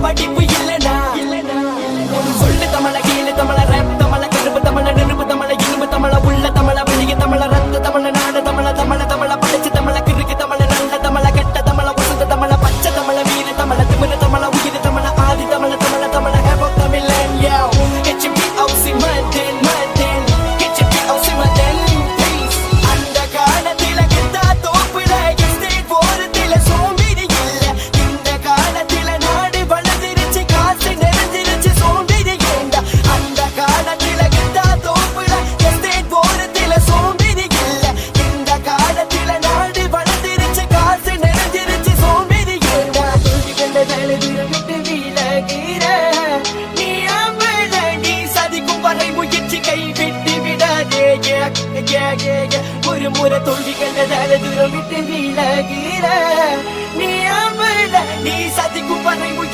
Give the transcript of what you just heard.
படிப்பு இல்லனா சொல்லு தமிழ கீழ தமிழ ரேப் தமிழ கருப்பு தமிழ நெருப்பு தமிழ இரும்பு தமிழ உள்ள தமிழ வெளிய தமிழ ரத்த தமிழ நாடு தமிழ தமிழ தமிழ படிச்சு தமிழ கிறுக்கு தமிழ நல்ல தமிழ கெட்ட தமிழ வசந்த தமிழ பச்சை தமிழ வீர தமிழ திமிர தமிழ உயிர் தமிழ ஆதி தமிழ தமிழ தமிழ ஹேப் ஆஃப் தமிழன் யோ get your beat out see Madan Madan get your beat out see Madan please அந்த காலத்தில கெட்டா தோப்புல எஸ்டேட் போறதில சோம்பேறி இல்ல இந்த காலத்தில நாடு வளர்ந்துருச்சு காசு நிறைஞ்சிருச்சு சோம்பேறி ஏண்டா அந்த காலத்தில கெட்டா தோப்புல எஸ்டேட் போறதில சோம்பேறி இல்ல இந்த காலத்தில நாடு வளர்ந்துருச்சு காசு நிறைஞ்சிருச்சு சோம்பேறி ஏண்டா தூக்கி கண்ட தலைவிரம் விட்டு விலகிற நீ அம்பல நீ சதிக்கும் வரை முயற்சி கை விட்டு விடாதே ஒரு முறை தோல்வி கண்ட தூரம் விட்டு விலகிற நீ அம்பல நீ சதிக்கும் வரை முயற்சி